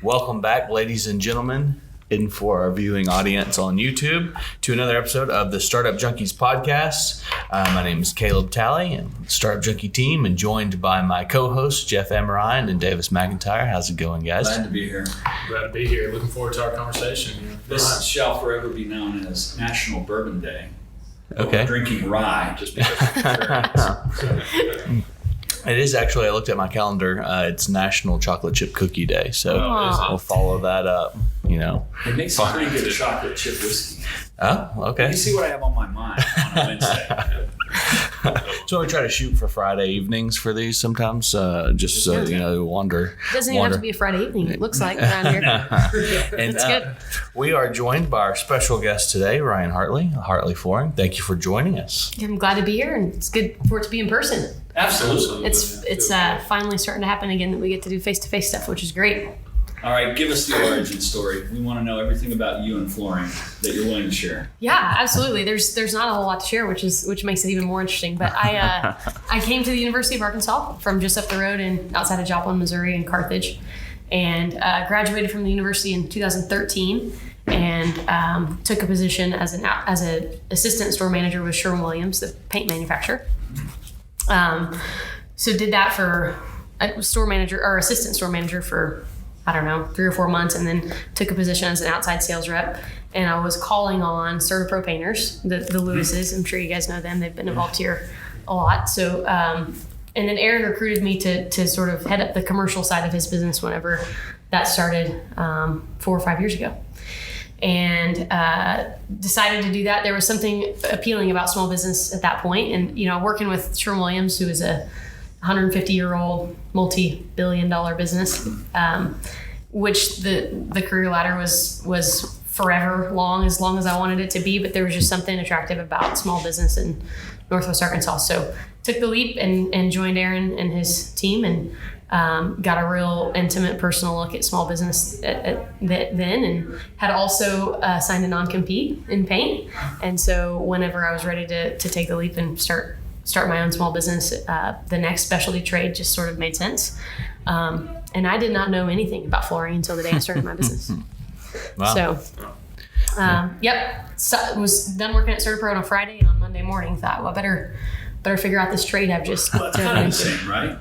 Welcome back, ladies and gentlemen, and for our viewing audience on YouTube, to another episode of the Startup Junkies podcast. My name is Caleb Talley, and the Startup Junkie team, and joined by my co-hosts, Jeff Amerine and Davis McEntire. How's it going, guys? Glad to be here. Glad to be here. Looking forward to our conversation. This shall forever be known as National Bourbon Day. Okay. Drinking rye, just because. It is actually, I looked at my calendar, it's National Chocolate Chip Cookie Day, so we'll follow that up, you know. It makes a pretty good chocolate chip whiskey. Oh, okay. You see what I have on my mind on a Wednesday. So we try to shoot for Friday evenings for these sometimes, just so, wander. It doesn't even have to be a Friday evening, it looks like, around here. And That's good. We are joined by our special guest today, Ryann Hartley, Hartley Flooring. Thank you for joining us. I'm glad to be here, and it's good for it to be in person. Absolutely. It's finally starting to happen again that we get to do face-to-face stuff, which is great. All right, give us the origin story. We want to know everything about you and flooring that you're willing to share. Yeah, absolutely. There's not a whole lot to share, which makes it even more interesting. But I came to the University of Arkansas from just up the road outside of Joplin, Missouri, in Carthage, and graduated from the university in 2013. And took a position as an assistant store manager with Sherwin-Williams, the paint manufacturer. So did that for assistant store manager for, 3 or 4 months, and then took a position as an outside sales rep. And I was calling on Startup painters, the Lewises. I'm sure you guys know them. They've been involved here a lot. So, and then Aaron recruited me to sort of head up the commercial side of his business whenever that started 4 or 5 years ago. And decided to do that. There was something appealing about small business at that point. And, working with Sherwin-Williams, who is a 150-year-old, multi-billion-dollar business, which the career ladder was forever long as I wanted it to be. But there was just something attractive about small business in Northwest Arkansas. So took the leap and joined Aaron and his team, and got a real intimate, personal look at small business then, and had also signed a non-compete in paint. And so whenever I was ready to take the leap and start my own small business, the next specialty trade just sort of made sense. And I did not know anything about flooring until the day I started my business. Wow. So, So, was done working at Startup on a Friday, and on Monday morning thought, well, better figure out this trade I've just That's kind of the same, right?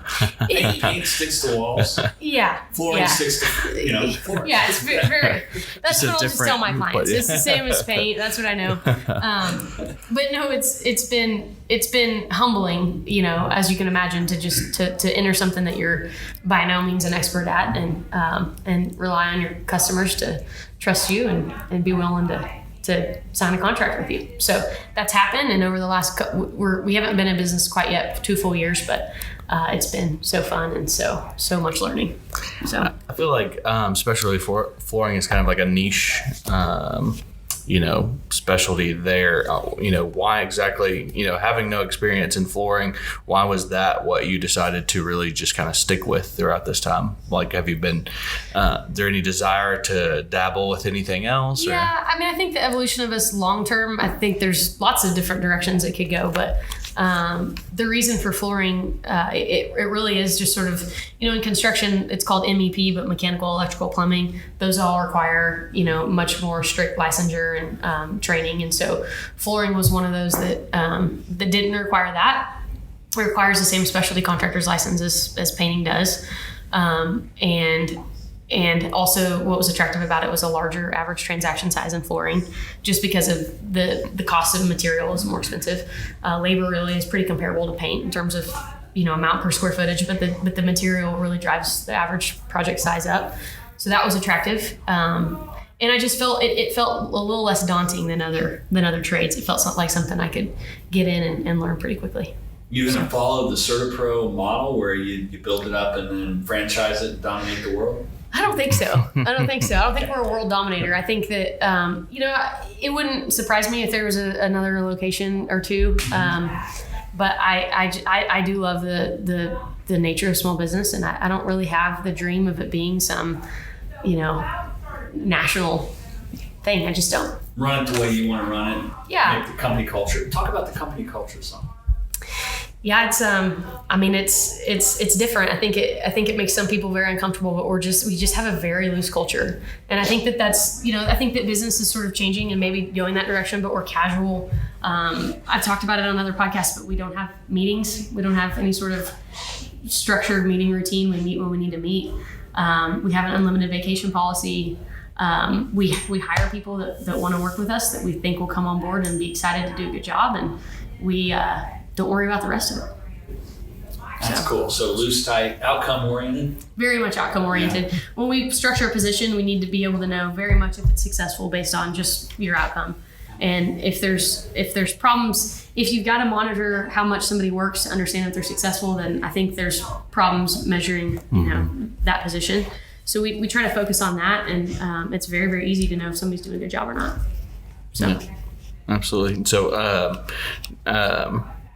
Paint sticks to walls. Yeah. Flooring sticks to, floors. Yeah, it's very that's what I'll just tell my clients. Yeah. It's the same as paint. That's what I know. But no, it's been humbling, as you can imagine, to just to enter something that you're by no means an expert at, and rely on your customers to trust you and be willing to sign a contract with you. So that's happened, and over the last we haven't been in business quite yet, 2 full years, but it's been so fun and so much learning. So I feel like especially for flooring is kind of like a niche specialty there. Why exactly, having no experience in flooring, why was that what you decided to really just kind of stick with throughout this time? Like, have you been, there any desire to dabble with anything else? Yeah, I think the evolution of us long term, I think there's lots of different directions it could go, but the reason for flooring, it really is just sort of, in construction, it's called MEP, but mechanical, electrical, plumbing, those all require, much more strict licensure and training. And so flooring was one of those that didn't require that. It requires the same specialty contractor's license as painting does. And also what was attractive about it was a larger average transaction size in flooring, just because of the cost of material is more expensive. Labor really is pretty comparable to paint in terms of, amount per square footage, but the material really drives the average project size up. So that was attractive. And I just felt it felt a little less daunting than other trades. It felt like something I could get in and learn pretty quickly. You gonna follow the Startup model where you build it up and then franchise it and dominate the world? I don't think so. I don't think we're a world dominator. I think that, it wouldn't surprise me if there was another location or two. But I do love the nature of small business, and I don't really have the dream of it being some, national thing. I just don't. Run it the way you want to run it. Yeah. Make the company culture. Talk about the company culture some. Yeah, it's I mean it's different. I think it makes some people very uncomfortable, but we just have a very loose culture. And I think that's, I think that business is sort of changing and maybe going that direction, but we're casual. I've talked about it on other podcasts, but we don't have meetings. We don't have any sort of structured meeting routine. We meet when we need to meet. We have an unlimited vacation policy. We hire people that want to work with us, that we think will come on board and be excited to do a good job, and we don't worry about the rest of it. That's cool. So loose, tight, outcome oriented. Very much outcome oriented. Yeah. When we structure a position, we need to be able to know very much if it's successful based on just your outcome. And if there's problems, if you've got to monitor how much somebody works to understand if they're successful, then I think there's problems measuring that position. So we try to focus on that, and it's very, very easy to know if somebody's doing a good job or not. So. Yeah, absolutely.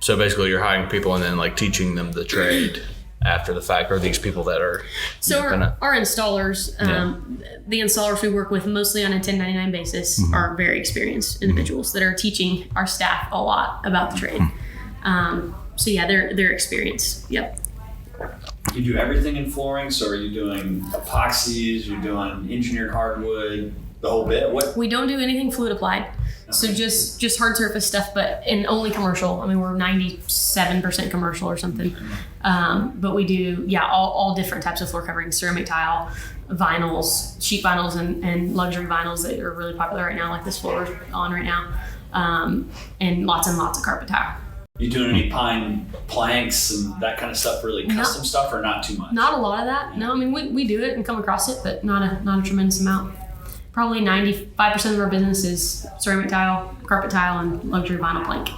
So basically you're hiring people and then like teaching them the trade after the fact, or these people that are... So our installers, the installers we work with mostly on a 1099 basis are very experienced individuals that are teaching our staff a lot about the trade. So yeah, they're experienced. Yep. You do everything in flooring, so are you doing epoxies, you're doing engineered hardwood, the whole bit? What? We don't do anything fluid applied. So just hard surface stuff, but in only commercial. I mean, we're 97% commercial or something. But we do, all different types of floor coverings, ceramic tile, vinyls, sheet vinyls, and luxury vinyls that are really popular right now, like this floor is on right now, and lots of carpet tile. You doing any pine planks and that kind of stuff, really custom stuff, or not too much? Not a lot of that. No, I mean, we do it and come across it, but not a tremendous amount. Probably 95% of our business is ceramic tile, carpet tile, and luxury vinyl plank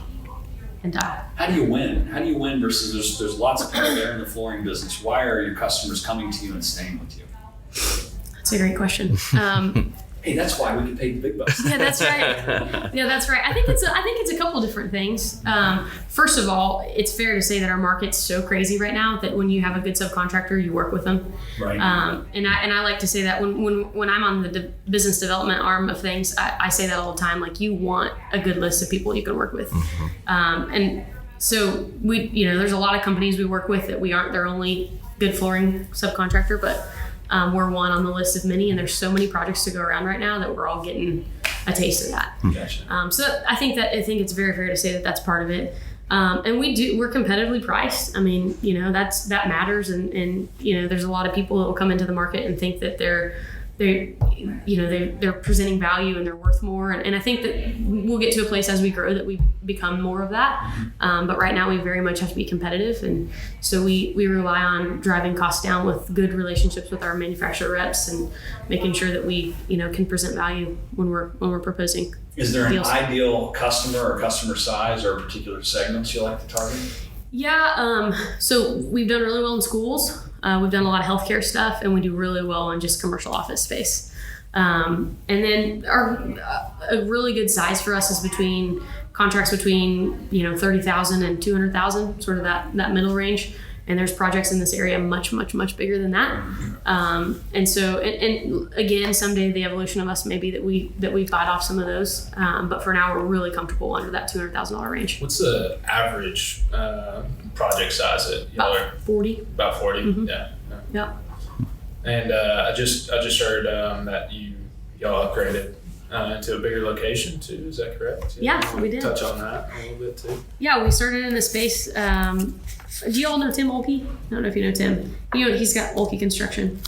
and tile. How do you win? How do you win versus there's lots of people there in the flooring business? Why are your customers coming to you and staying with you? That's a great question. Hey, that's why we get paid the big bucks. Yeah, that's right. Yeah, that's right. I think it's a couple different things. First of all, it's fair to say that our market's so crazy right now that when you have a good subcontractor, you work with them. Right. And I like to say that when I'm on the business development arm of things, I say that all the time. Like, you want a good list of people you can work with. And so there's a lot of companies we work with that we aren't their only good flooring subcontractor, but we're one on the list of many, and there's so many projects to go around right now that we're all getting a taste of that. Gotcha. So I think it's very fair to say that that's part of it. And we're competitively priced. I mean, that matters. And there's a lot of people that will come into the market and think that they're presenting value and they're worth more. And I think that we'll get to a place as we grow that we become more of that. But right now we very much have to be competitive. And so we rely on driving costs down with good relationships with our manufacturer reps and making sure that we, can present value when we're proposing. Is there an deals. ideal customer or customer size or particular segments you like to target? Yeah. So we've done really well in schools. We've done a lot of healthcare stuff, and we do really well in just commercial office space. And then a really good size for us is between contracts between 30,000 and 200,000, sort of that middle range. And there's projects in this area much, much, much bigger than that. And so, and again, someday the evolution of us may be that we bite off some of those. But for now, we're really comfortable under that $200,000 range. What's the average project size at About 40. About 40. Mm-hmm. Yeah. Yep. And I just heard that y'all upgraded into a bigger location too. Is that correct? Yeah, we did. Touch on that a little bit too. Yeah, we started in a space. Do you all know Tim Olkey? I don't know if you know Tim. He's got Olkey Construction.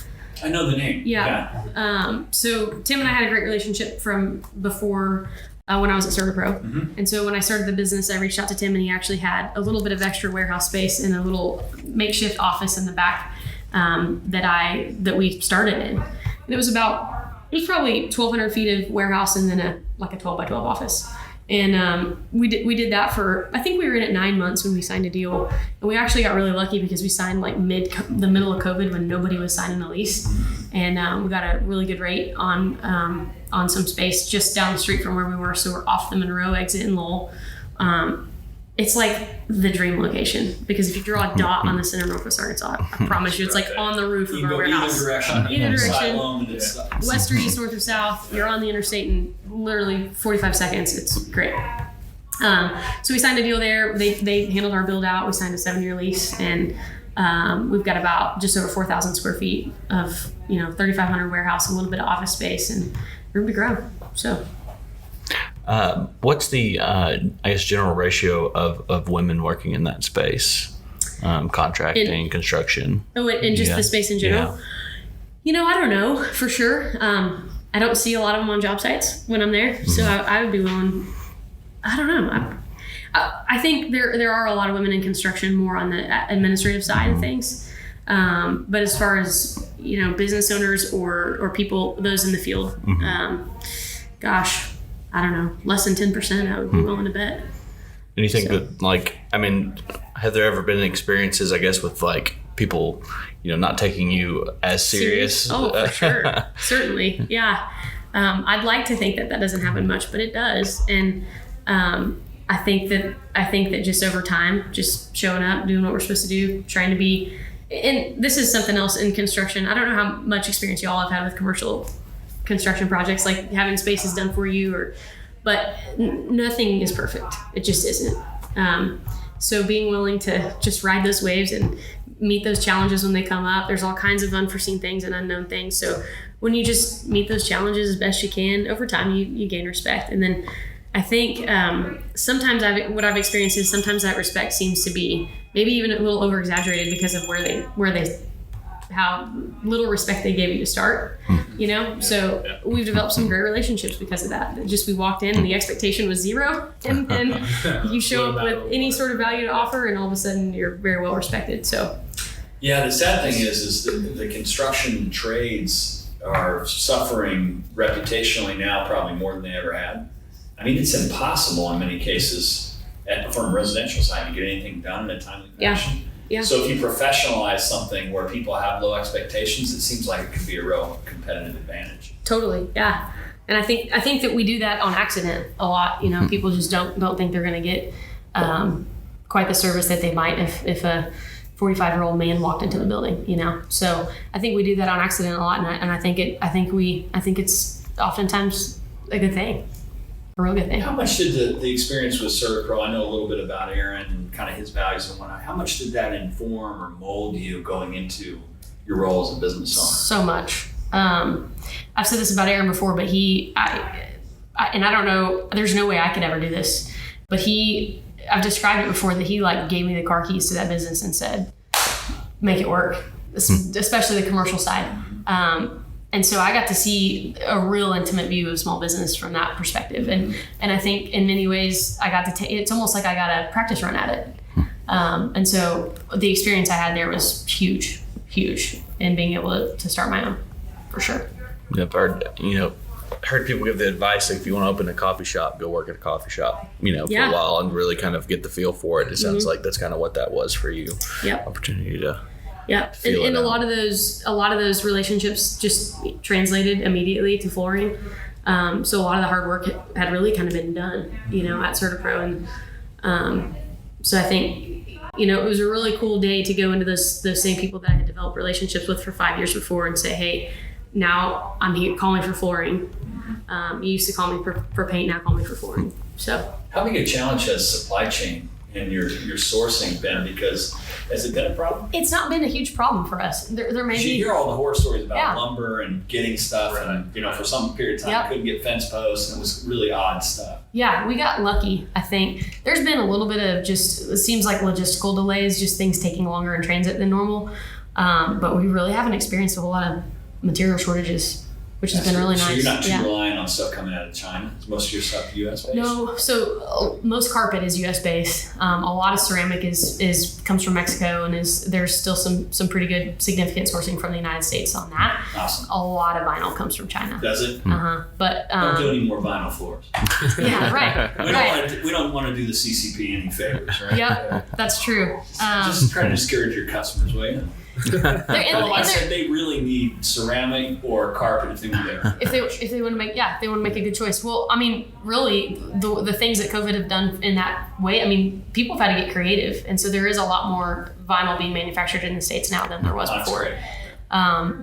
I know the name. Yeah. So Tim and I had a great relationship from before when I was at Startup Pro. Mm-hmm. And so when I started the business, I reached out to Tim, and he actually had a little bit of extra warehouse space and a little makeshift office in the back that we started in. And it was probably 1,200 feet of warehouse and then a 12 by 12 office. And we did that for, I think we were in it 9 months when we signed a deal. And we actually got really lucky because we signed like the middle of COVID when nobody was signing a lease. And we got a really good rate on some space just down the street from where we were. So we're off the Monroe exit in Lowell. It's like the dream location because if you draw a dot on the center of Northwest Arkansas, I promise you, it's like on the roof of our warehouse. Either direction, west or east, north or south. You're on the interstate in literally 45 seconds. It's great. So we signed a deal there. They handled our build out. We signed a 7-year lease, and we've got about just over 4,000 square feet of 3,500 warehouse, a little bit of office space, and room to grow. So. What's the general ratio of women working in that space? Contracting, construction. Oh, and just the space in general. Yeah. I don't know for sure. I don't see a lot of them on job sites when I'm there, so I would be willing. I don't know. I think there are a lot of women in construction, more on the administrative side of things. But as far as business owners or people, those in the field, gosh, I don't know, less than 10%. I would be willing to bet. And you think that, have there ever been experiences, I guess, with people, not taking you as serious? Oh, for sure. Certainly. Yeah. I'd like to think that doesn't happen much, but it does. And I think that just over time, just showing up, doing what we're supposed to do, trying to be, and this is something else in construction. I don't know how much experience y'all have had with commercial construction projects, like having spaces done for you, but nothing is perfect. It just isn't. So being willing to just ride those waves and meet those challenges when they come up. There's all kinds of unforeseen things and unknown things. So when you just meet those challenges as best you can, over time you gain respect. And then I think sometimes what I've experienced is sometimes that respect seems to be maybe even a little over exaggerated because of how little respect they gave you to start, So we've developed some great relationships because of that. We walked in and the expectation was zero, and then you show up with any sort of value to offer, and all of a sudden you're very well respected. So, yeah, the sad thing is the construction trades are suffering reputationally now probably more than they ever had. I mean, it's impossible in many cases from a residential side to get anything done in a timely fashion. Yeah. So if you professionalize something where people have low expectations, it seems like it could be a real competitive advantage. Totally, yeah. And I think that we do that on accident a lot. People just don't think they're going to get quite the service that they might if a 45-year-old man walked into the building. So I think we do that on accident a lot, and I think it's oftentimes a good thing. A real good thing. How much did the experience with CertaPro, I know a little bit about Aaron and kind of his values and whatnot, how much did that inform or mold you going into your role as a business owner? So much. I've said this about Aaron before, but and I don't know, there's no way I could ever do this, but I've described it before that he gave me the car keys to that business and said, make it work, especially the commercial side. And so I got to see a real intimate view of small business from that perspective. And I think in many ways I got to it's almost like I got a practice run at it. And so the experience I had there was huge in being able to start my own, for sure. I've heard people give the advice, if you want to open a coffee shop, go work at a coffee shop, for a while and really kind of get the feel for it. It sounds like that's kind of what that was for you. Yep. Opportunity to. Yeah, and a lot of those relationships just translated immediately to flooring. So a lot of the hard work had really kind of been done, at CertaPro, and so I think it was a really cool day to go into those same people that I had developed relationships with for 5 years before and say, hey, now I'm here, call me for flooring. You used to call me for paint, now call me for flooring. So how big a challenge has supply chain and your sourcing been? Because has it been a problem? It's not been a huge problem for us. There may be. You hear all the horror stories about lumber and getting stuff, and for some period of time couldn't get fence posts, and it was really odd stuff. Yeah, we got lucky. I think there's been a little bit of it seems like logistical delays, just things taking longer in transit than normal. But we really haven't experienced a whole lot of material shortages, which has been really nice. So you're not too reliant on stuff coming out of China? Is most of your stuff US based? No, so most carpet is US based. A lot of ceramic comes from Mexico, and there's still some pretty good significant sourcing from the United States on that. Awesome. A lot of vinyl comes from China. Does it? But don't do any more vinyl floors. Yeah, right. We don't want to do the CCP any favors, right? Yep, that's true. Just try to discourage your customers, will you? I said they really need ceramic or carpet if they want there. If they want to make a good choice. Well, I mean, really, the things that COVID have done in that way. I mean, people have had to get creative, and so there is a lot more vinyl being manufactured in the States now than there was before. Great.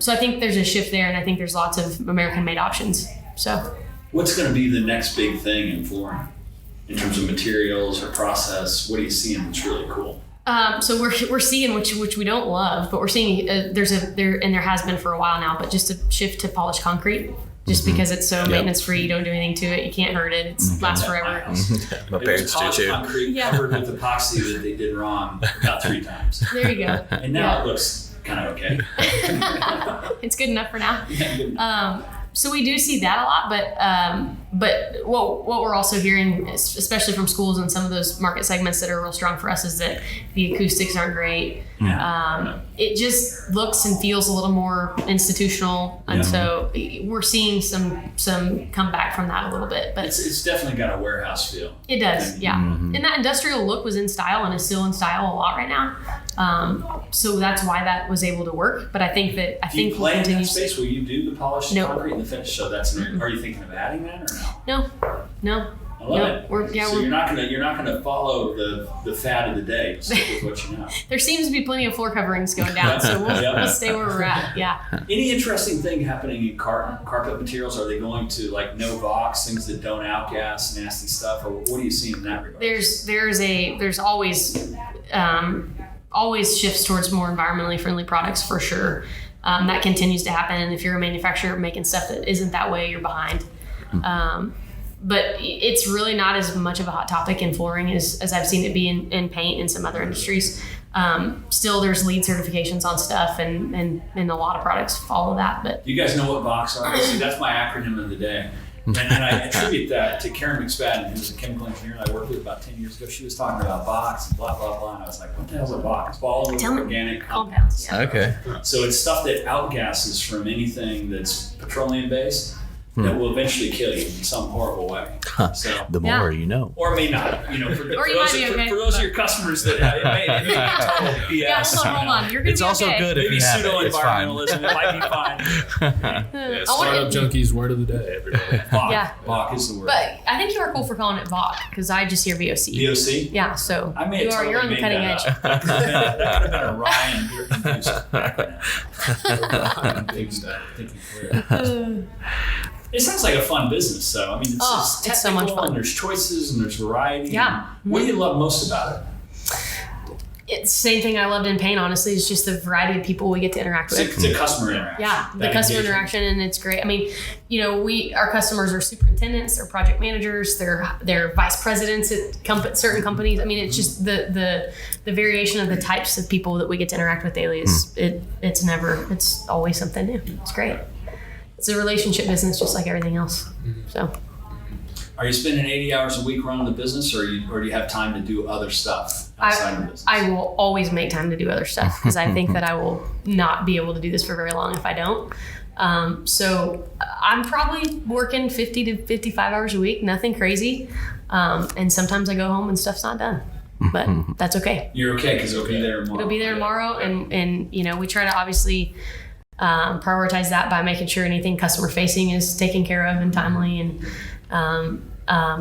So I think there's a shift there, and I think there's lots of American-made options. So, what's going to be the next big thing in flooring in terms of materials or process? What are you seeing that's really cool? So we're seeing which we don't love, but we're seeing there has been for a while now, but just a shift to polished concrete. Just because it's so maintenance free, you don't do anything to it, you can't hurt it, it lasts forever. My parents do too. Concrete covered with epoxy that they did wrong about 3 times. There you go. And now it looks kind of okay. It's good enough for now. Yeah, good enough. So we do see that a lot, but what we're also hearing, especially from schools and some of those market segments that are real strong for us, is that the acoustics aren't great. It just looks and feels a little more institutional, and so we're seeing some comeback from that a little bit. But it's definitely got a warehouse feel. It does, And that industrial look was in style and is still in style a lot right now. So that's why that was able to work. But I think Do you play in that space where you do the polished concrete and the finish? So that's are you thinking of adding that or No. I love it. So you're not gonna follow the fad of the day. Stick with what you know. There seems to be plenty of floor coverings going down, so we'll stay where we're at. Yeah. Any interesting thing happening in carpet materials? Are they going to like no box, things that don't outgas, nasty stuff, or what are you seeing in that regard? There's always shifts towards more environmentally friendly products for sure. That continues to happen, and if you're a manufacturer making stuff that isn't that way, you're behind. But it's really not as much of a hot topic in flooring as I've seen it be in paint and some other industries. Still, there's LEED certifications on stuff, and a lot of products follow that. But do you guys know what box are? See, that's my acronym of the day. And I attribute that to Karen McSpadden, who's a chemical engineer I worked with about 10 years ago. She was talking about box and blah, blah, blah. And I was like, what the hell's a box? It's all organic compounds. Yeah. Okay. So it's stuff that outgasses from anything that's petroleum-based that will eventually kill you in some horrible way. So the more you know. Or may not. For those of your customers that it may be hold on. You're going to be also okay. good if maybe you have it. It's fine. pseudo-environmentalism. It might be fine. Startup Junkies word of the day, everybody. VOC is the word. But I think you are cool for calling it VOC because I just hear VOC. VOC? Yeah, so I may have you're on the totally cutting made edge. that could have been a Ryann induced acronym. It sounds like a fun business, though. I mean, it's it's so much fun. And there's choices and there's variety. Yeah. What do you love most about it? It's the same thing I loved in paint, honestly. It's just the variety of people we get to interact with. It's a customer interaction. Yeah, the customer interaction, and it's great. I mean, our customers are superintendents, they're project managers, they're vice presidents at certain companies. I mean, it's just the variation of the types of people that we get to interact with daily is it's always something new. It's great. It's a relationship business, just like everything else. So, are you spending 80 hours a week running the business, or do you have time to do other stuff outside of the business? I will always make time to do other stuff because I think that I will not be able to do this for very long if I don't. So I'm probably working 50 to 55 hours a week, nothing crazy. And sometimes I go home and stuff's not done, but that's okay. You're okay because it'll be there tomorrow. It'll be there tomorrow, and we try to obviously prioritize that by making sure anything customer facing is taken care of and timely. And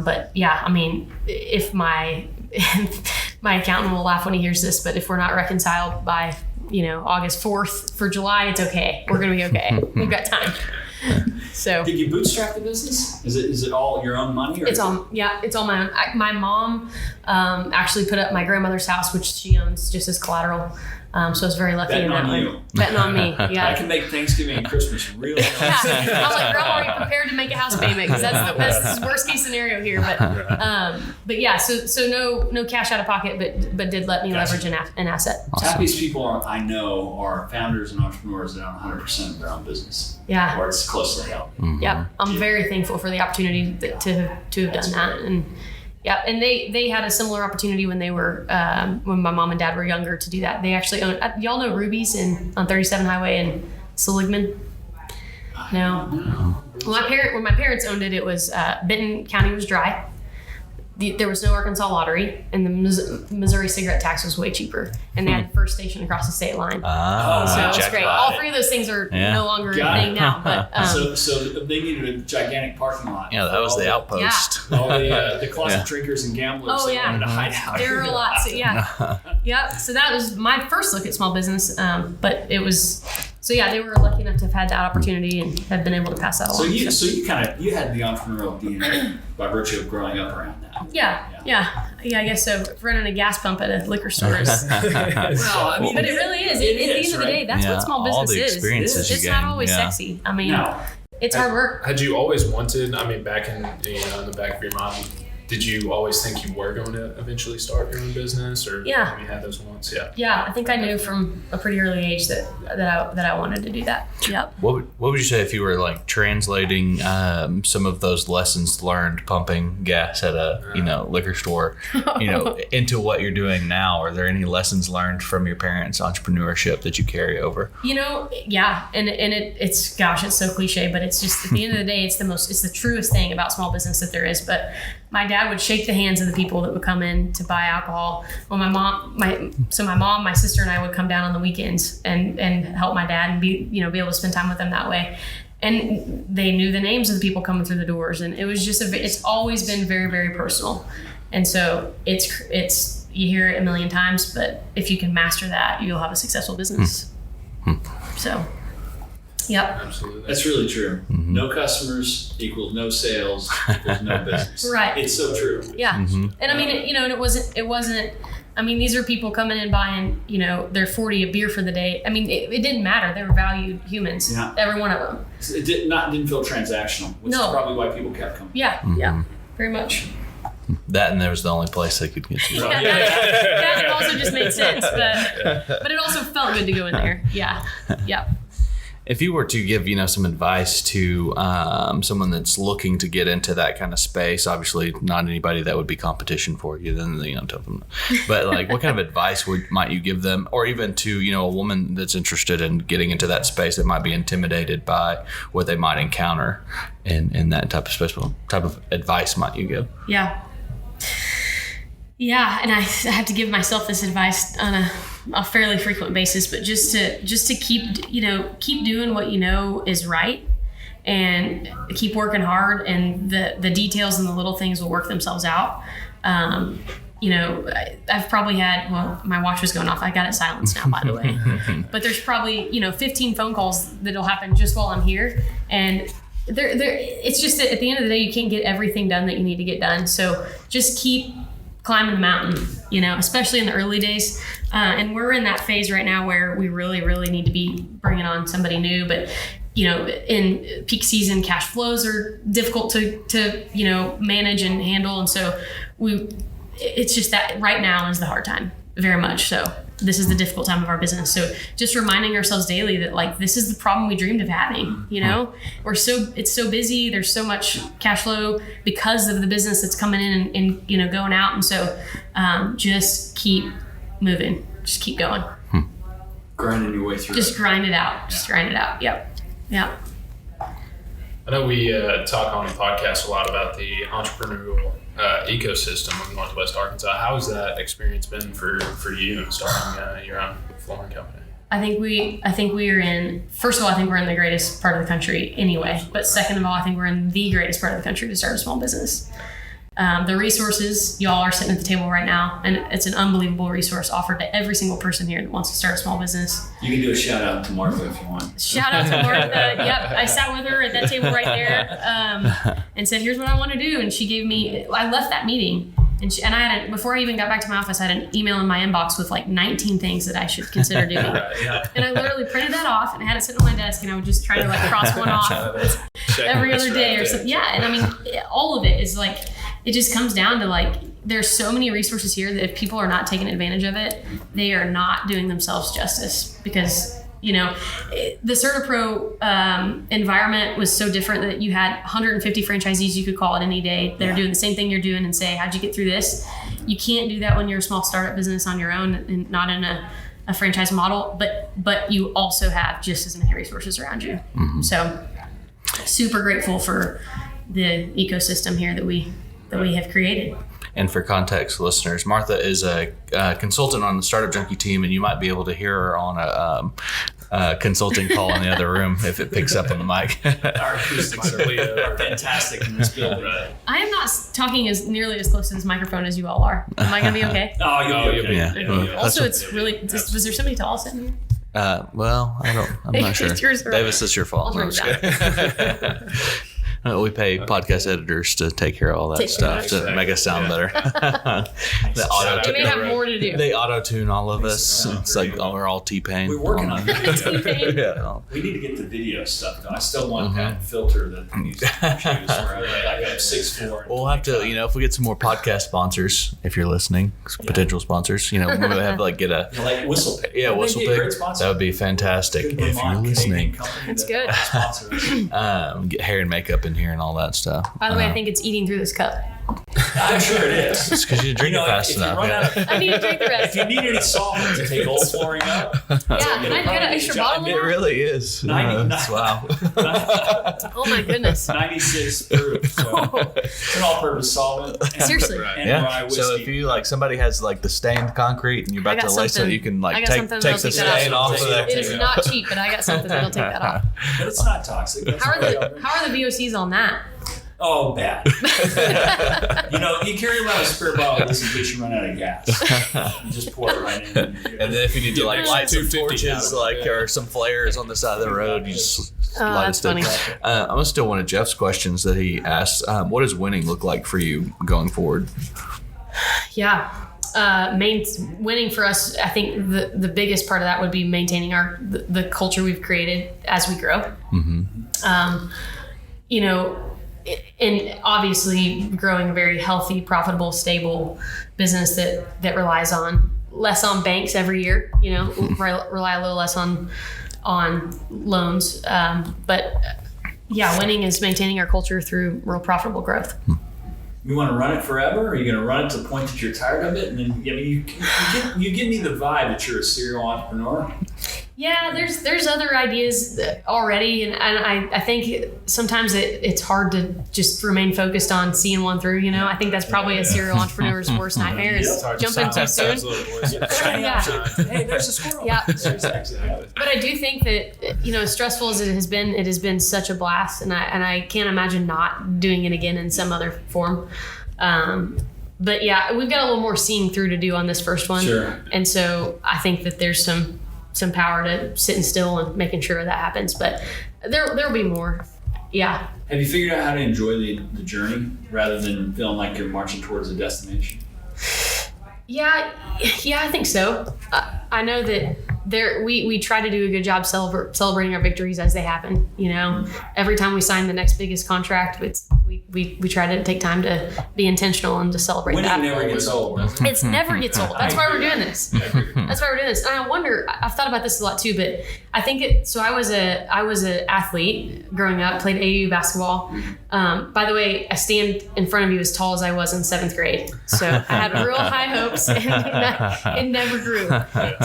but yeah, I mean, if my accountant will laugh when he hears this, but if we're not reconciled by August 4th for July, it's okay. We're gonna be okay. We've got time. So did you bootstrap the business? Is it all your own money? Or it's all my own. My mom actually put up my grandmother's house, which she owns, just as collateral. So I was very lucky in that way. Betting on me. Yeah. I can make Thanksgiving and Christmas really nice. Yeah. I'm like, Grandma, are you prepared to make a house payment? Because that's the worst case scenario here. But yeah, so no cash out of pocket, but did let me leverage an asset. Awesome. Happiest people I know are founders and entrepreneurs that own 100% of their own business. Yeah. Or it's closely held. Mm-hmm. Yeah. I'm very thankful for the opportunity to have done that. And yeah, and they had a similar opportunity when they were when my mom and dad were younger to do that. They actually own. Y'all know Ruby's on 37 Highway in Seligman? No. When my parents owned it, it was Benton County was dry. There was no Arkansas lottery, and the Missouri cigarette tax was way cheaper, and they had the first station across the state line. So it's great. All three of those things are no longer a thing now. But so they needed a gigantic parking lot. Yeah, that was the outpost. Yeah. All the closet drinkers and gamblers that wanted to hide out. There were a lot. So, yeah. So that was my first look at small business. But it was So yeah, they were lucky enough to have had that opportunity and have been able to pass that along. So you had the entrepreneurial DNA by virtue of growing up around that. Yeah, I guess so. Running a gas pump at a liquor store is, Well, I mean, but it really is. At the end of the day, that's what small all business the is. experiences It's you not gain, always sexy. I mean, it's hard work. Had you always wanted, I mean, back in, in the back of your mind, did you always think you were going to eventually start your own business, or have you had those wants? Yeah, I think I knew from a pretty early age that I wanted to do that. Yep. What would you say if you were like translating some of those lessons learned pumping gas at a liquor store, into what you're doing now? Are there any lessons learned from your parents' entrepreneurship that you carry over? Yeah, and it's it's so cliche, but it's just at the end of the day, it's the truest thing about small business that there is. But my dad would shake the hands of the people that would come in to buy alcohol. Well, my mom, my sister, and I would come down on the weekends and help my dad and be able to spend time with them that way. And they knew the names of the people coming through the doors, and it was just it's always been very, very personal. And so it's you hear it a million times, but if you can master that, you'll have a successful business. So. Yep. Absolutely. That's really true. Mm-hmm. No customers equals no sales equals no business. Right. It's so true. Yeah. Mm-hmm. And I mean, and it wasn't, I mean, these are people coming in buying, their 40 a beer for the day. I mean, it didn't matter. They were valued humans. Yeah. Every one of them. It didn't feel transactional, which is probably why people kept coming. Yeah. Mm-hmm. Yeah. Very much. That and there was the only place they could get you. That also just made sense, but it also felt good to go in there. Yeah. Yeah. If you were to give, some advice to someone that's looking to get into that kind of space, obviously not anybody that would be competition for you, then tell them. But like, what kind of advice might you give them, or even to a woman that's interested in getting into that space that might be intimidated by what they might encounter in that type of space? What type of advice might you give? Yeah. Yeah, and I have to give myself this advice on a fairly frequent basis, but just to keep doing what is right, and keep working hard, and the details and the little things will work themselves out. I've probably had, my watch was going off. I got it silenced now, by the way. But there's probably 15 phone calls that'll happen just while I'm here, and it's just that at the end of the day, you can't get everything done that you need to get done. So just keep climbing the mountain, especially in the early days. And we're in that phase right now where we really, really need to be bringing on somebody new. But, in peak season, cash flows are difficult to manage and handle. And so it's just that right now is the hard time, very much so. This is the difficult time of our business. So just reminding ourselves daily that like, this is the problem we dreamed of having, it's so busy. There's so much cash flow because of the business that's coming in and going out. And so just keep moving, just keep going. Grinding your way through. Just grind it out. Just grind it out. Yep. Yeah. I know we talk on the podcast a lot about the entrepreneurial ecosystem of Northwest Arkansas. How has that experience been for you in starting your own flooring company? I think we are in, first of all, I think we're in the greatest part of the country anyway. But second of all, I think we're in the greatest part of the country to start a small business. The resources, y'all are sitting at the table right now, and it's an unbelievable resource offered to every single person here that wants to start a small business. You can do a shout out to Martha if you want. Shout out to Martha. Yep, I sat with her at that table right there and said, here's what I want to do. And she gave me, I left that meeting, and I had, before I even got back to my office, I had an email in my inbox with like 19 things that I should consider doing. And I literally printed that off and had it sitting on my desk, and I would just try to like cross one off every other day or something. Yeah, and I mean, all of it is like, it just comes down to like, there's so many resources here that if people are not taking advantage of it, they are not doing themselves justice, because the CertaPro environment was so different that you had 150 franchisees you could call at any day that are doing the same thing you're doing and say, how'd you get through this? You can't do that when you're a small startup business on your own and not in a franchise model, but you also have just as many resources around you. Mm-hmm. So super grateful for the ecosystem here that we have created. And for context, listeners, Martha is a consultant on the Startup Junkie team, and you might be able to hear her on a consulting call in the other room if it picks up on the mic. Our acoustics are fantastic in this building. I am not talking as nearly as close to this microphone as you all are. Am I going to be okay? Oh, you'll be okay. Yeah. Also, it's really, was there somebody tall sitting here? Well, I'm not sure. It's yours or- Davis, it's your fault. I'll No, turn I'm just kidding. We pay podcast editors to take care of all that Take care of stuff to make us sound better. You may have more to do. They auto-tune all of us. It's like we're all T-Pain. We're working on it. Yeah. We need to get the video stuff done. I still want that filter that you choose where I got 6'4". We'll have to, if we get some more podcast sponsors, if you're listening, potential sponsors, we might have to get a Like Whistle Pig. Yeah, Wouldn't Whistle they be a great Pig. sponsor? That would be fantastic Good if you're Vermont listening. Canadian company That's that good. sponsors us. Get hair and makeup in here and all that stuff. By the way, I think it's eating through this cup. I'm sure it is. It's because you drink it fast if you enough. run out Yeah. of- I need to drink the If rest. you need any solvent to take old flooring up, Yeah, can I get an extra bottle It of that? really is. Wow. Oh my goodness. 96 proof. So it's an all-purpose solvent. Seriously. And rye Yeah. whiskey. So if you somebody has the stained concrete and you're I about got to lace it, something. you can I got take something the that'll take that stain off. off of there. It is not cheap, but I got something that'll take that off. But it's not toxic. That's How are not the VOCs on that? Oh, bad. You carry around a spare bottle just in case you run out of gas. You just pour it right in. And then if you need to light some 250 torches or some flares on the side of the road, you just light a that's stick. funny. I'm gonna steal one of Jeff's questions that he asked. What does winning look like for you going forward? Yeah. Winning for us, I think the biggest part of that would be maintaining the culture we've created as we grow. Mm-hmm. And obviously growing a very healthy, profitable, stable business that relies on less on banks every year, rely a little less on loans. But winning is maintaining our culture through real profitable growth. You want to run it forever, or are you going to run it to the point that you're tired of it? And then, you give me the vibe that you're a serial entrepreneur. Yeah, there's other ideas already, and I think sometimes it's hard to just remain focused on seeing one through. I think that's probably a serial entrepreneur's worst nightmare is jumping too soon. Yeah. Hey, there's a squirrel. Yeah. Exactly. But I do think that as stressful as it has been such a blast, and I can't imagine not doing it again in some other form. But yeah, we've got a little more seeing through to do on this first one. Sure. And so I think that there's some power to sitting still and making sure that happens. But there'll be more. Yeah. Have you figured out how to enjoy the journey rather than feeling like you're marching towards a destination? Yeah, I think so. I know that we try to do a good job celebrating our victories as they happen. Every time we sign the next biggest contract, we try to take time to be intentional and to celebrate Winning that. never gets old. It never gets old. That's why we're doing this. That's why we're doing this. And I wonder, I've thought about this a lot too, but I think so I was an athlete growing up, played AAU basketball. By the way, I stand in front of you as tall as I was in 7th grade. So I had real high hopes and it never grew.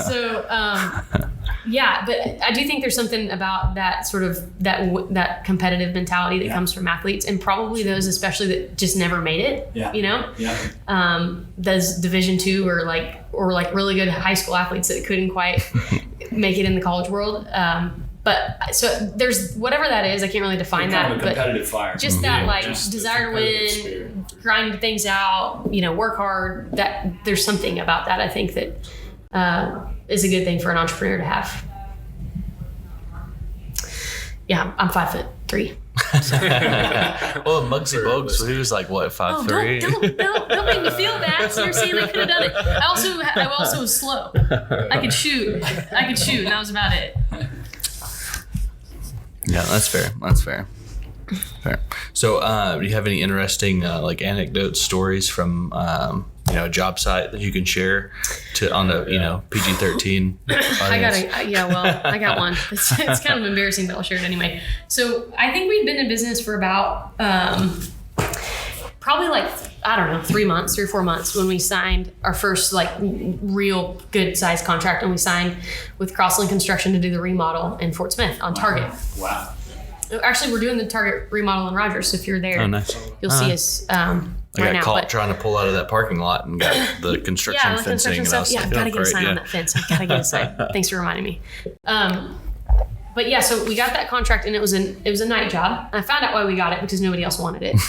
So, but I do think there's something about that sort of that competitive mentality that comes from athletes, and probably those especially that just never made it. Yeah. Those Division II or really good high school athletes that couldn't quite make it in the college world. But so there's whatever that is, I can't really define Kind that. of a competitive fire. Just that just desire to competitive win, spirit. grind things out, work hard. That there's something about that I think that is a good thing for an entrepreneur to have. Yeah, I'm 5'3". Well, Muggsy Bogues, he was like what, 5'3"? Don't make me feel bad. So you're saying I could have done it. I also was slow. I could shoot, and that was about it. Yeah, that's fair. Fair. So, do you have any interesting anecdotes, stories from a job site that you can share on the PG-13 audience? I got one. It's kind of embarrassing, but I'll share it anyway. So I think we'd been in business for about probably 3 months, 3 or 4 months when we signed our first real good size contract, and we signed with Crosslink Construction to do the remodel in Fort Smith on Target. Wow. Actually, we're doing the Target remodel in Rogers, so if you're there, Oh, nice. you'll see us I got now. caught But trying to pull out of that parking lot and got the construction yeah, the fencing. construction And I was stuff. Yeah, like, I've got to oh, get a sign great, on that fence. I've got to get a sign. Thanks for reminding me. But yeah, so we got that contract, and it was a night job. And I found out why we got it, because nobody else wanted it.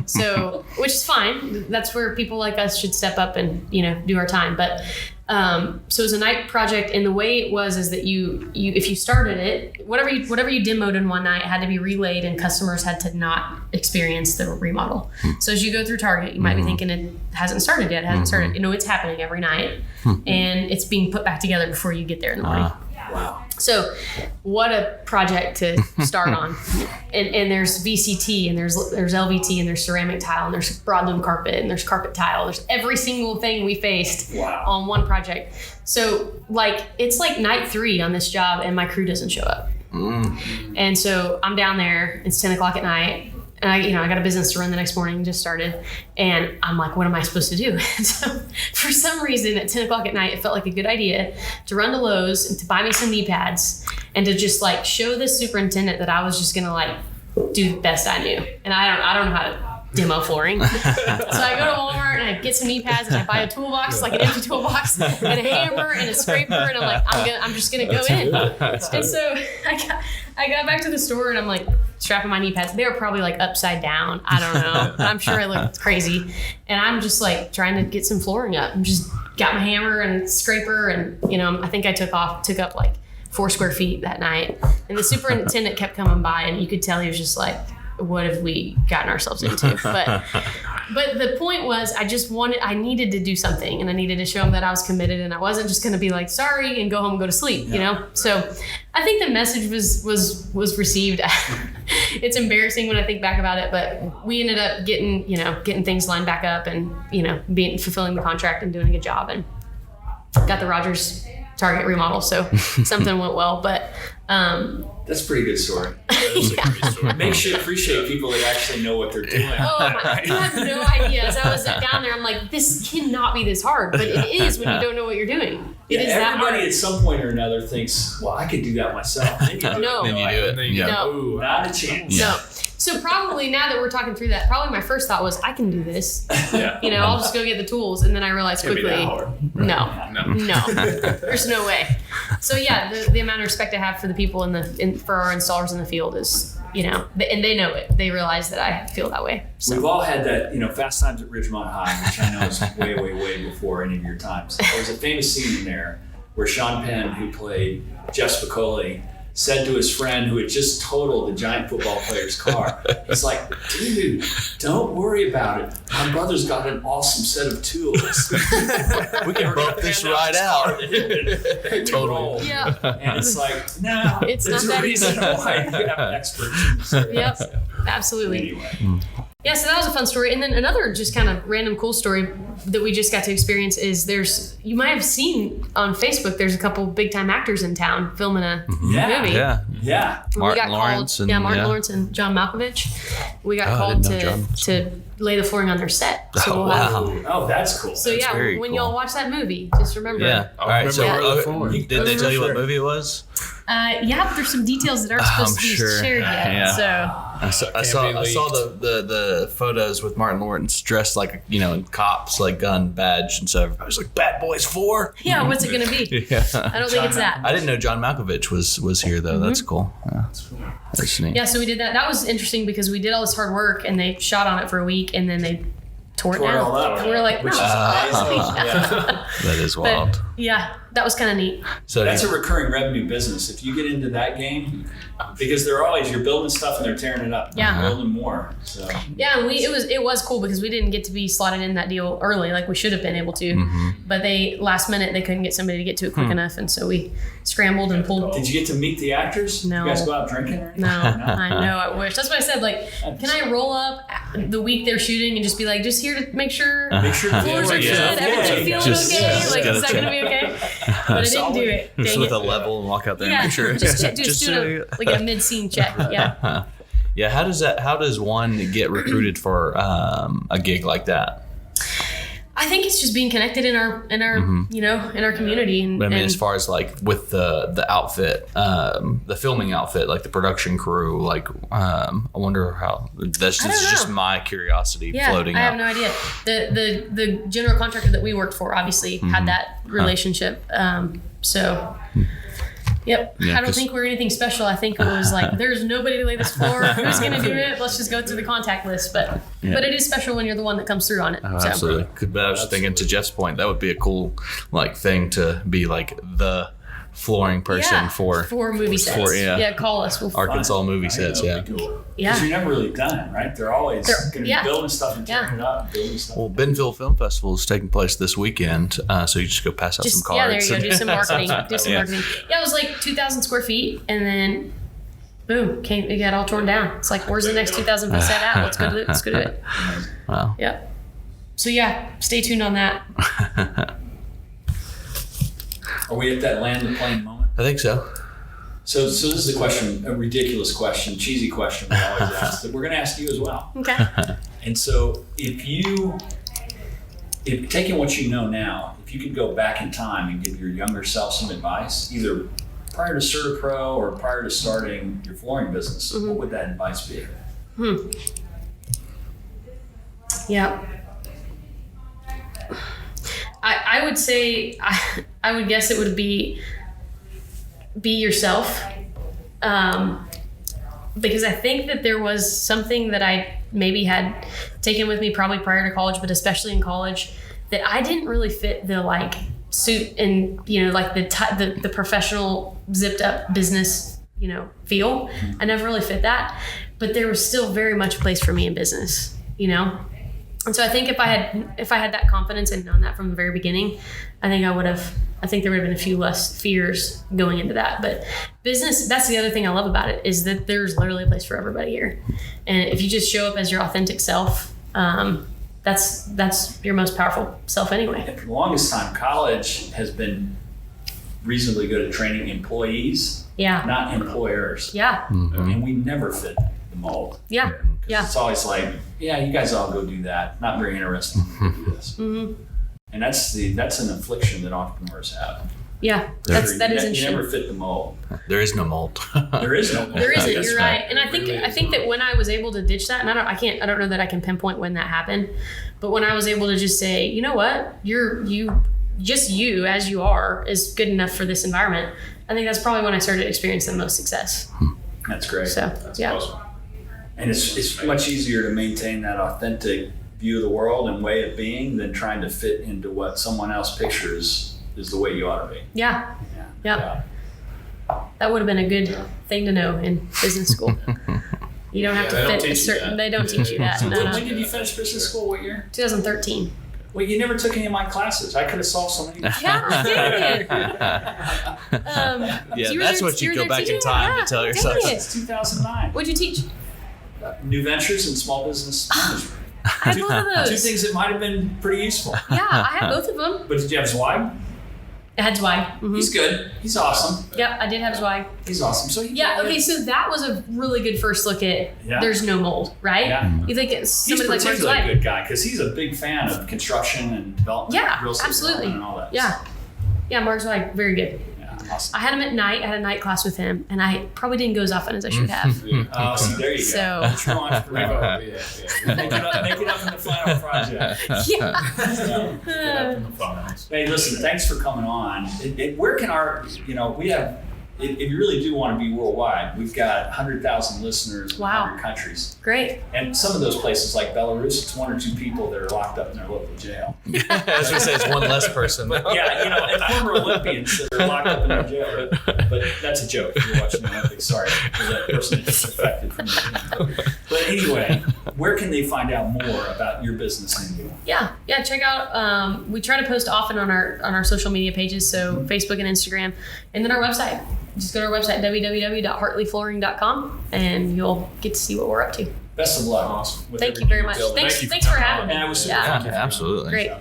So, which is fine. That's where people like us should step up and do our time. But So it was a night project, and the way it was is that you if you started it, whatever you demoed in one night had to be relayed, and customers had to not experience the remodel. So as you go through Target, you might be thinking it hasn't started yet. It hasn't started. You know, it's happening every night, and it's being put back together before you get there in the morning. Wow. So what a project to start on. And there's VCT, and there's LVT, and there's ceramic tile, and there's broadloom carpet, and there's carpet tile. There's every single thing we faced on one project. So it's like night 3 on this job, and my crew doesn't show up. And so I'm down there, it's 10 o'clock at night, and I got a business to run the next morning, just started, and I'm like, what am I supposed to do? So for some reason at 10 o'clock at night, it felt like a good idea to run to Lowe's and to buy me some knee pads and to just show this superintendent that I was just gonna do the best I knew. And I don't know how to demo flooring. So I go to Walmart and I get some knee pads and I buy a toolbox, like an empty toolbox, and a hammer and a scraper, and I'm like, I'm just gonna go in. And so I got back to the store and I'm like strapping my knee pads. They were probably upside down. I don't know. I'm sure it looked crazy. And I'm just trying to get some flooring up. I'm just got my hammer and scraper, and I think I took up 4 square feet that night. And the superintendent kept coming by, and you could tell he was just like, what have we gotten ourselves into? But the point was, I needed to do something, and I needed to show him that I was committed, and I wasn't just going to be sorry and go home and go to sleep, you know? So I think the message was received. It's embarrassing when I think back about it, but we ended up getting things lined back up, and, fulfilling the contract and doing a good job, and got the Rogers Target remodel. So something went well, but, that's a pretty good story. Appreciate people that actually know what they're doing. You have no idea. As I was down there, I'm like, this cannot be this hard, but it is when you don't know what you're doing. It is that hard. Everybody at some point or another thinks, well, I could do that myself. Then you do No. Then you do it. No. Not a chance. No. So probably now that we're talking through that, probably my first thought was, I can do this. I'll just go get the tools. And then I realized quickly, no, there's no way. So the amount of respect I have for the people for our installers in the field is, and they know it. They realize that I feel that way. So. We've all had that, Fast Times at Ridgemont High, which I know is way, way, way before any of your times. There was a famous scene in there where Sean Penn, who played Jeff Spicoli, said to his friend who had just totaled the giant football player's car, he's like, dude, don't worry about it. My brother's got an awesome set of tools. We can bump this right out. Totally. Yeah. And it's like, no, it's there's not a that reason easy. why you have experts in this area. Yep. So, Absolutely. anyway. Yeah, so that was a fun story. And then another just kind of random cool story that we just got to experience is you might have seen on Facebook, there's a couple big time actors in town filming a movie. Yeah. Martin Lawrence and John Malkovich. We got called to lay the flooring on their set. So Oh, that's cool. So That's very when cool. y'all watch that movie, just remember. Yeah. All right. So Yeah. did they tell you what movie it was? But there's some details that aren't supposed to be shared yet. Yeah. So I saw the photos with Martin Lawrence dressed in cops, gun badge, and so everybody was like, Bad Boys 4? yeah, what's it gonna be? Yeah. I don't think it's that. I didn't know John Malkovich was here though. That's cool. Yeah. That's neat. Yeah, so we did that. That was interesting because we did all this hard work and they shot on it for a week and then they tore it down. all up. And we were like, no. That is wild. But, yeah, that was kind of neat. So That's a recurring revenue business. If you get into that game, because you're building stuff and they're tearing it up. Yeah. You're building more. So Yeah, and it was cool because we didn't get to be slotted in that deal early like we should have been able to. But last minute they couldn't get somebody to get to it quick enough, and so we scrambled and pulled. Did you get to meet the actors? No. You guys go out drinking or anything? No, I know. I wish. That's why I said, can I roll up the week they're shooting and just be like, just here to make sure Make sure the floors are good, everything feeling Just- okay? just Like, is that gotta going to be okay? But I didn't do it. just Dang with it. a level and walk out there Yeah, and make sure. just do a mid-scene check. Yeah. Yeah. How does one get recruited for a gig like that? I think it's just being connected in our in our community. And, But I mean, and as far as with the outfit, the filming outfit, the production crew, I wonder how. This is just my curiosity floating I out. have no idea. The general contractor that we worked for obviously had that relationship. So Yep. Yeah, I don't 'cause- think we're anything special. I think it was like, there's nobody to lay this floor. Who's going to do it? Let's just go through the contact list. But it is special when you're the one that comes through on it. Oh, So. absolutely. But I was just thinking, to Jeff's point, that would be a cool like thing to be like the flooring person for movie sets. yeah. Call us. We'll Arkansas movie sets. Yeah. Because Yeah. you're never really done, right? They're always going to be building stuff and tearing it up, building stuff. Well, Bentonville Film Festival is taking place this weekend, so you just go pass out some cards. Yeah, there you go. Do some marketing. Yeah. Yeah, it was like 2,000 square feet, and then boom, it got all torn down. It's like, where's the next 2,000 foot set at? Let's go do it. Wow. Yep. So yeah, stay tuned on that. Are we at that land the plane moment? I think so. So this is a ridiculous question, cheesy question we always ask that we're going to ask you as well. Okay. And so if taking what you know now, if you could go back in time and give your younger self some advice, either prior to CertaPro or prior to starting your flooring business, what would that advice be? Yeah. I would say, I would guess it would be yourself. Because I think that there was something that I maybe had taken with me probably prior to college, but especially in college, that I didn't really fit the like suit and, like the professional zipped up business, feel. I never really fit that, but there was still very much a place for me in business, And so I think if I had that confidence and known that from the very beginning, I think there would have been a few less fears going into that. But business, that's the other thing I love about it, is that there's literally a place for everybody here. And if you just show up as your authentic self, that's your most powerful self anyway. For the longest time, college has been reasonably good at training employees, not employers. Yeah. Mm-hmm. And we never fit the mold. Yeah. Yeah. It's always like, you guys all go do that. Not very interesting to do this. Mm-hmm. And that's an affliction that entrepreneurs have. Yeah. That is You interesting. never fit the mold. There is no mold. There is no mold. There isn't. That's You're right. And I think that when I was able to ditch that, and I don't know that I can pinpoint when that happened, but when I was able to just say, you know what, you as you are is good enough for this environment. I think that's probably when I started experiencing the most success. That's great. So That's yeah. awesome. And it's much easier to maintain that authentic view of the world and way of being than trying to fit into what someone else pictures is the way you ought to be. Yeah. Yeah. That would have been a good thing to know in business school. You don't have they don't to fit teach a you certain. that. They don't teach you that. No, When no. did you finish business school? What year? 2013. Well, you never took any of my classes. I could have solved so many. Yeah, dang it. Yeah, you were that's there- what you were go there back in teaching? time Yeah, to tell dang yourself. it. It's 2009. What'd you teach? New ventures and small business management. I had both of Two those. things that might have been pretty useful. Yeah, I had both of them. But did you have Zweig? I had Zweig. Mm-hmm. He's good. He's awesome. Yep, I did have Zweig. He's awesome. So Yeah, okay, so that was a really good first look at Yeah. there's no mold, right? Yeah. You think it's He's somebody like Mark particularly a Zweig. good guy because he's a big fan of construction and development. Yeah, real estate absolutely. development and all that. Yeah. Yeah, Mark Zweig, very good. Yeah, awesome. I had him at night. I had a night class with him, and I probably didn't go as often as I should have. Oh, see, there you go. So- True entrepreneur. Make it up in the final project. Yeah. Hey, listen, thanks for coming on. Where can we have, if you really do want to be worldwide, we've got 100,000 listeners in Wow. 100 countries. Great. And some of those places like Belarus, it's one or two people that are locked up in their local jail. I was going to say, it's one less person. Yeah, and former Olympians that are locked up in their jail. But that's a joke. If you're watching the Olympics, sorry for that person that's affected from the But anyway, where can they find out more about your business and you? Yeah. Check out. We try to post often on our social media pages, so Facebook and Instagram, and then our website. Just go to our website, www.hartleyflooring.com, and you'll get to see what we're up to. Best of luck. Awesome. with Thank you everything very you're much. building. Thanks for having me. And I was super Yeah. thankful for Absolutely. Great.